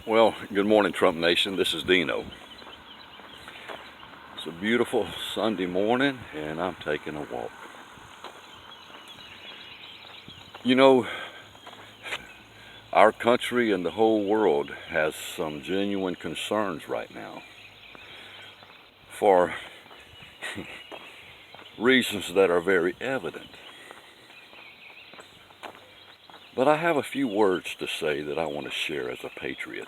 Well, good morning, Trump Nation. This is Dino. It's a beautiful Sunday morning, and I'm taking a walk. You know, our country and the whole world has some genuine concerns right now for reasons that are very evident. But I have a few words to say that I want to share as a patriot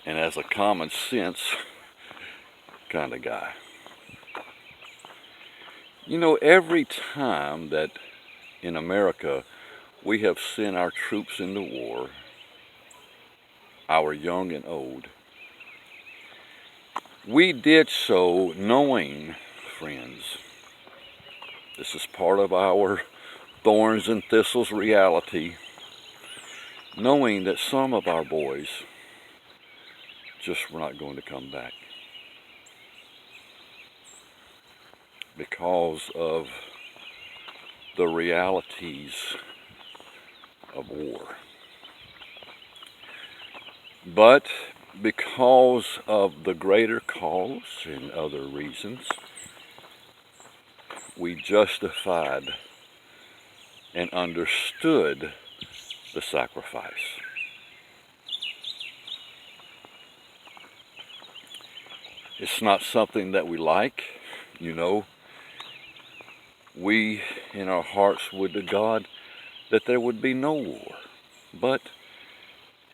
and as a common sense kind of guy. You know, every time that in America we have sent our troops into war, our young and old, we did so knowing, friends, this is part of our thorns and thistles reality, knowing that some of our boys just were not going to come back because of the realities of war. But because of the greater cause and other reasons, we justified and understood the sacrifice. It's not something that we like, you know. We in our hearts would to God that there would be no war. But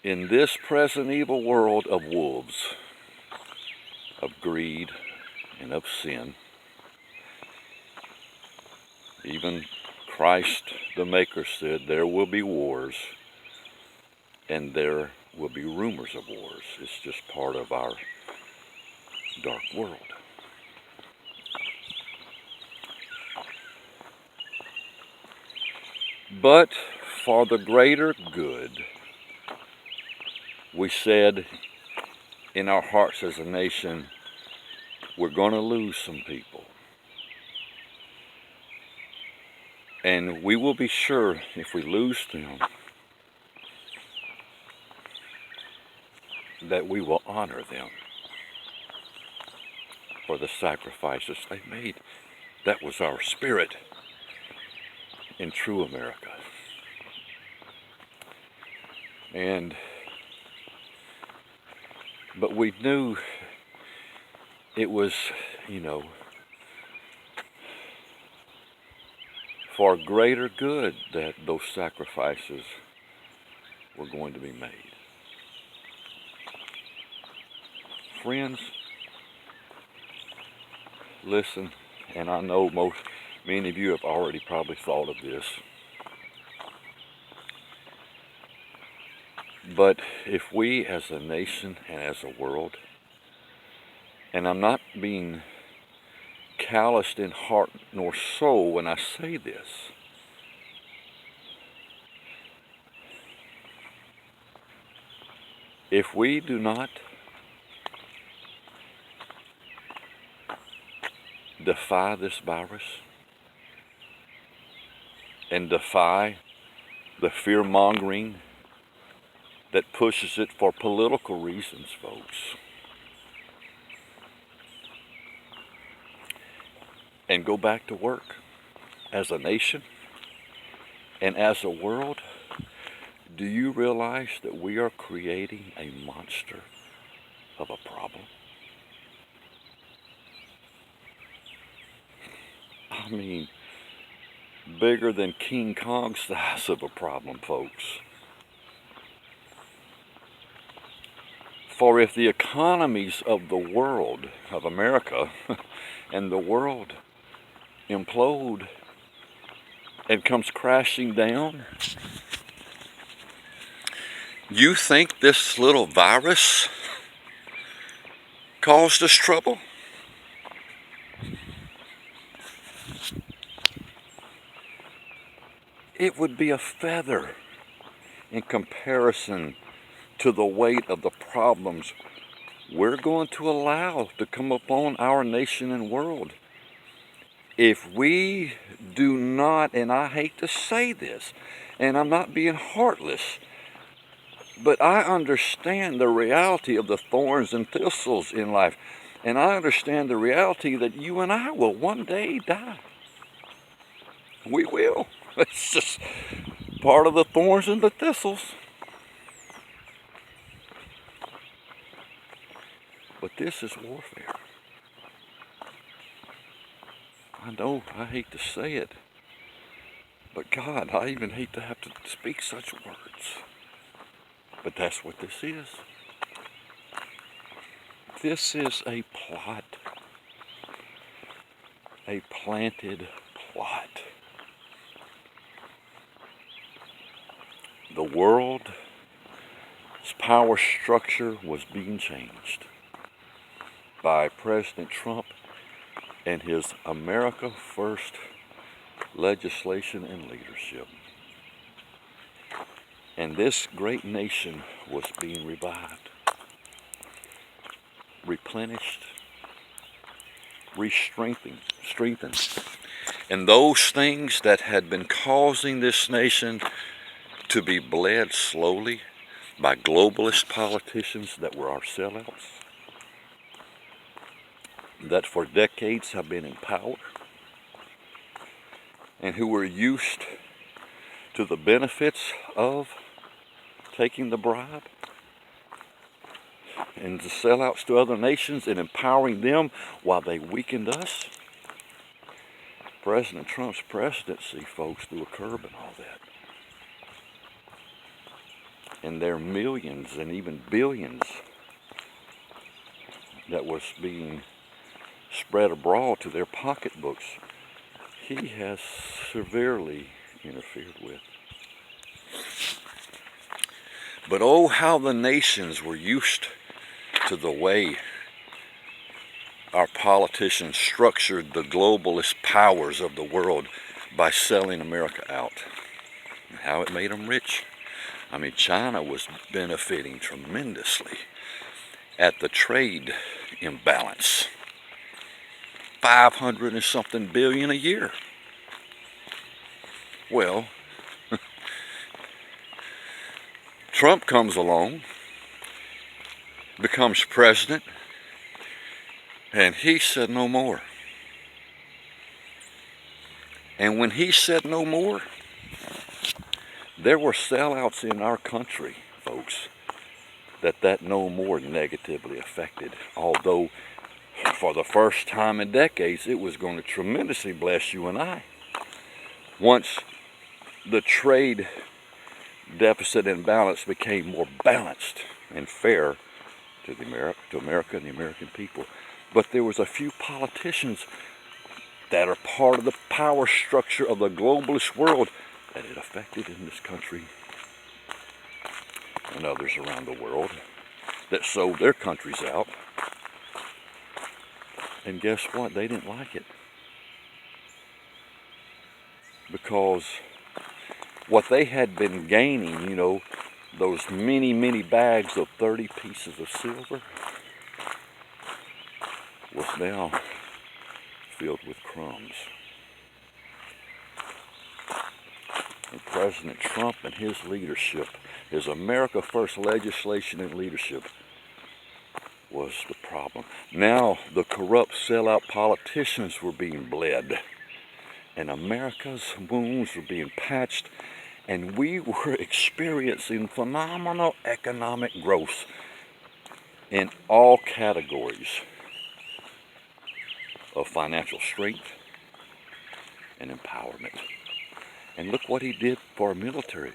in this present evil world of wolves, of greed, and of sin, even Christ the Maker said there will be wars and there will be rumors of wars. It's just part of our dark world. But for the greater good, we said in our hearts as a nation, we're going to lose some people. And we will be sure if we lose them that we will honor them for the sacrifices they made. That was our spirit in true America. But we knew it was, for greater good that those sacrifices were going to be made. Friends, listen, and I know many of you have already probably thought of this, but if we as a nation and as a world, and I'm not being calloused in heart nor soul when I say this, if we do not defy this virus and defy the fear-mongering that pushes it for political reasons, folks, and go back to work as a nation and as a world, do you realize that we are creating a monster of a problem? I mean, bigger than King Kong size of a problem, folks. For if the economies of the world, of America, and the world implode and comes crashing down, you think this little virus caused us trouble? It would be a feather in comparison to the weight of the problems we're going to allow to come upon our nation and world. If we do not, and I hate to say this, and I'm not being heartless, But I understand the reality of the thorns and thistles in life. And I understand the reality that you and I will one day die. We will. It's just part of the thorns and the thistles. But this is warfare. I know, I hate to say it. But God, I even hate to have to speak such words. But that's what this is. This is a plot. A planted plot. The world's power structure was being changed by President Trump and his America First legislation and leadership. And this great nation was being revived, replenished, strengthened. And those things that had been causing this nation to be bled slowly by globalist politicians that were our sellouts, that for decades have been in power, and who were used to the benefits of taking the bribe and the sellouts to other nations and empowering them while they weakened us. President Trump's presidency, folks, threw a curb in all that. And their millions and even billions that was being spread abroad to their pocketbooks, he has severely interfered with. But oh, how the nations were used to the way our politicians structured the globalist powers of the world by selling America out. And how it made them rich. I mean, China was benefiting tremendously at the trade imbalance. 500 and something billion a year. Well, Trump comes along, becomes president, and he said no more. And when he said no more, there were sellouts in our country, folks, that no more negatively affected. Although, for the first time in decades, it was going to tremendously bless you and I. Once the trade deficit and balance became more balanced and fair to America and the American people. But there was a few politicians that are part of the power structure of the globalist world that it affected in this country and others around the world that sold their countries out. And guess what? They didn't like it. Because what they had been gaining, you know, those many bags of 30 pieces of silver was now filled with crumbs. And President Trump and his leadership, his America First legislation and leadership, was the problem. Now the corrupt sellout politicians were being bled, and America's wounds were being patched, and we were experiencing phenomenal economic growth in all categories of financial strength and empowerment. And look what he did for our military.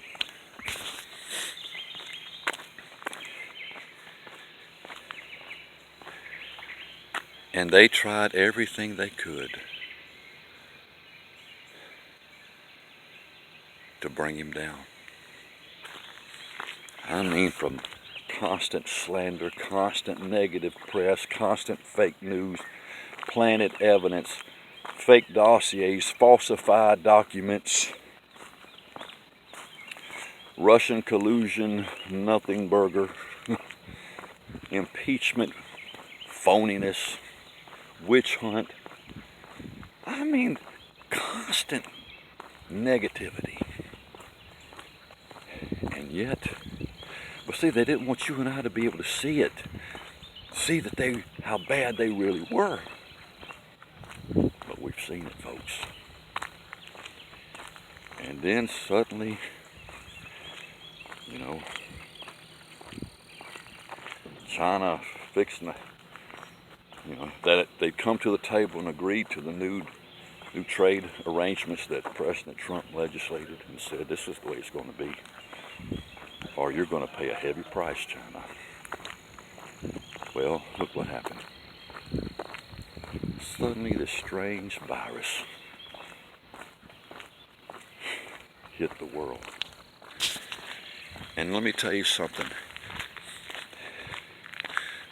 And they tried everything they could to bring him down. I mean, from constant slander, constant negative press, constant fake news, planted evidence, fake dossiers, falsified documents, Russian collusion, nothing burger, impeachment, phoniness, witch hunt. I mean, constant negativity. And yet, But see, they didn't want you and I to be able to see it. See that how bad they really were. But we've seen it, folks. And then suddenly, you know, China fixing that they'd come to the table and agreed to the new trade arrangements that President Trump legislated and said this is the way it's going to be, or you're going to pay a heavy price, China. Well, look what happened. Suddenly this strange virus hit the world. And let me tell you something.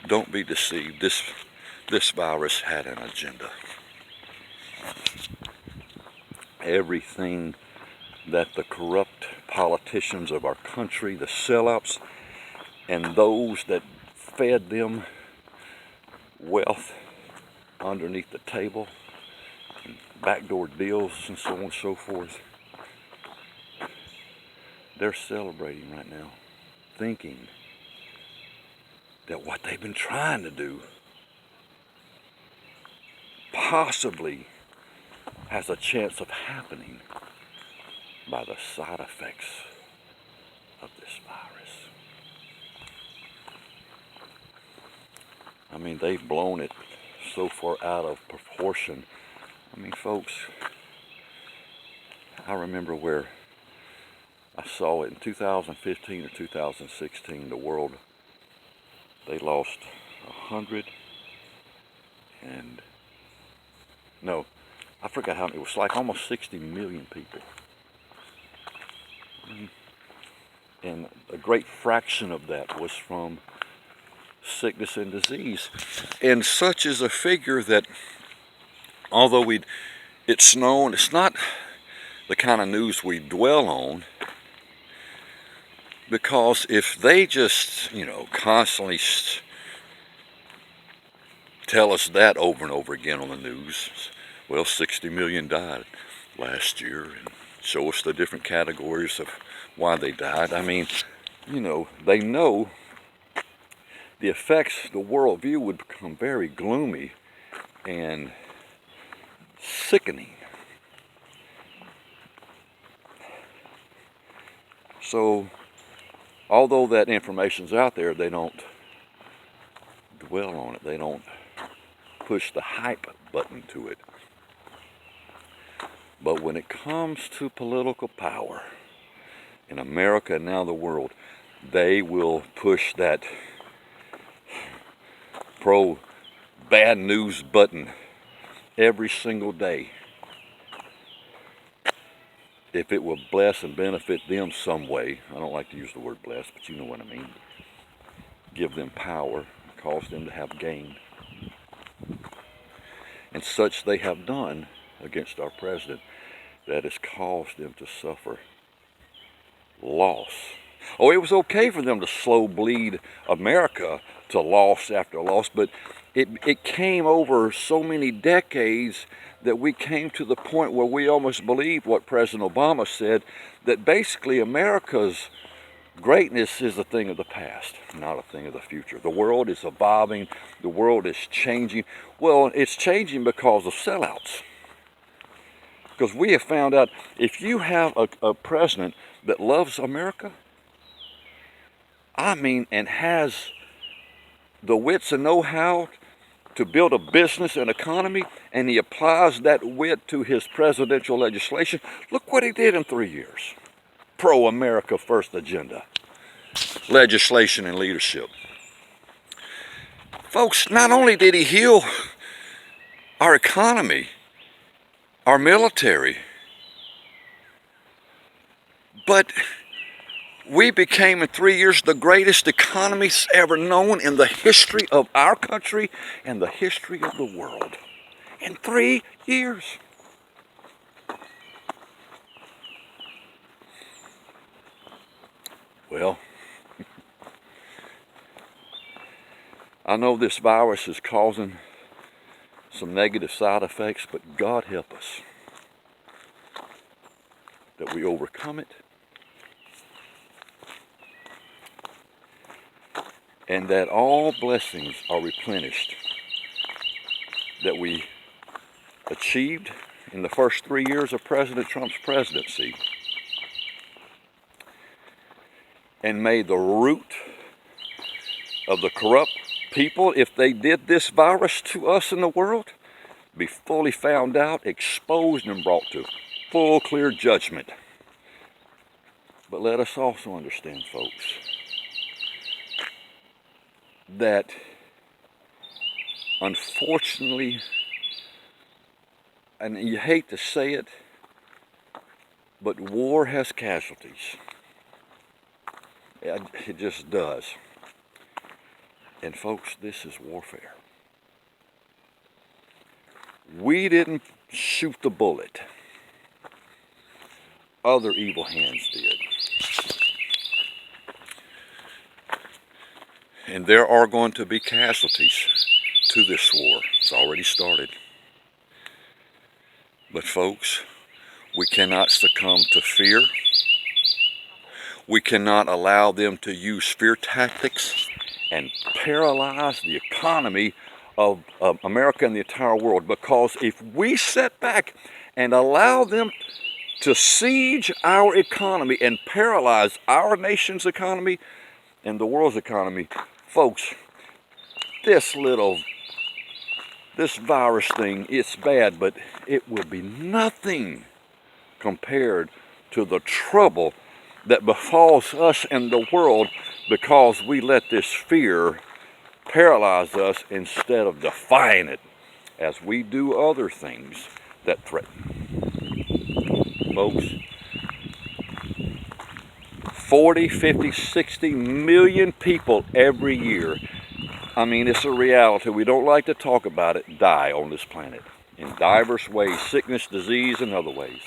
Don't be deceived. This virus had an agenda. Everything that the corrupt politicians of our country, the sellouts, and those that fed them wealth underneath the table, and backdoor deals and so on and so forth, they're celebrating right now, thinking that what they've been trying to do possibly has a chance of happening by the side effects of this virus. I mean, they've blown it so far out of proportion. I mean, folks, I remember where I saw it in 2015 or 2016, the world, they lost 100 and, no, I forgot how many, it was like almost 60 million people. And a great fraction of that was from sickness and disease. And such is a figure that, although it's known, it's not the kind of news we dwell on, because if they just, constantly tell us that over and over again on the news, well, 60 million died last year, and show us the different categories of why they died. I mean, they know the effects, the worldview would become very gloomy and sickening. So, although that information's out there, they don't dwell on it. They don't push the hype button to it. But when it comes to political power in America and now the world, they will push that pro bad news button every single day if it will bless and benefit them some way. I don't like to use the word bless, but you know what I mean. Give them power, cause them to have gain. And such they have done against our president, that has caused them to suffer loss. Oh, it was okay for them to slow bleed America to loss after loss, but it came over so many decades that we came to the point where we almost believed what President Obama said, that basically America's greatness is a thing of the past, not a thing of the future. The world is evolving, the world is changing. Well, it's changing because of sellouts. Because we have found out, if you have a president that loves America, and has the wits and know-how to build a business and economy, and he applies that wit to his presidential legislation, look what he did in 3 years. Pro-America First agenda, legislation and leadership. Folks, not only did he heal our economy, our military, but we became in 3 years the greatest economies ever known in the history of our country and the history of the world. In 3 years. Well, I know this virus is causing some negative side effects, but God help us that we overcome it and that all blessings are replenished that we achieved in the first 3 years of President Trump's presidency, and may the root of the corrupt people, if they did this virus to us in the world, be fully found out, exposed, and brought to full, clear judgment. But let us also understand, folks, that unfortunately, and you hate to say it, but war has casualties. It just does. And folks, this is warfare. We didn't shoot the bullet. Other evil hands did. And there are going to be casualties to this war. It's already started. But folks, we cannot succumb to fear. We cannot allow them to use fear tactics and paralyze the economy of America and the entire world. Because if we sit back and allow them to siege our economy and paralyze our nation's economy and the world's economy, folks, this virus thing, it's bad, but it will be nothing compared to the trouble that befalls us and the world because we let this fear paralyze us instead of defying it as we do other things that threaten. Folks, 40, 50, 60 million people every year, I mean, it's a reality, we don't like to talk about it, die on this planet in diverse ways, sickness, disease, and other ways.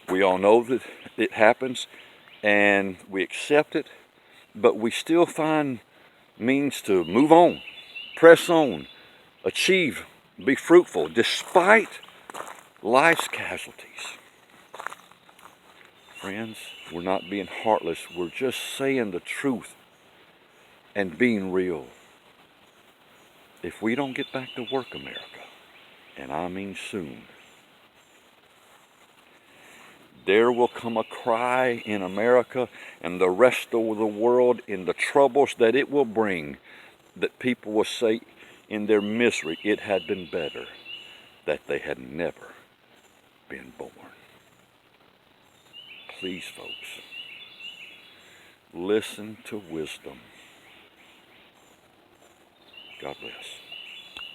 We all know that it happens and we accept it, but we still find means to move on, press on, achieve, be fruitful, despite life's casualties. Friends, we're not being heartless, we're just saying the truth and being real. If we don't get back to work, America, and I mean soon, there will come a cry in America and the rest of the world in the troubles that it will bring, that people will say in their misery, it had been better that they had never been born. Please, folks, listen to wisdom. God bless.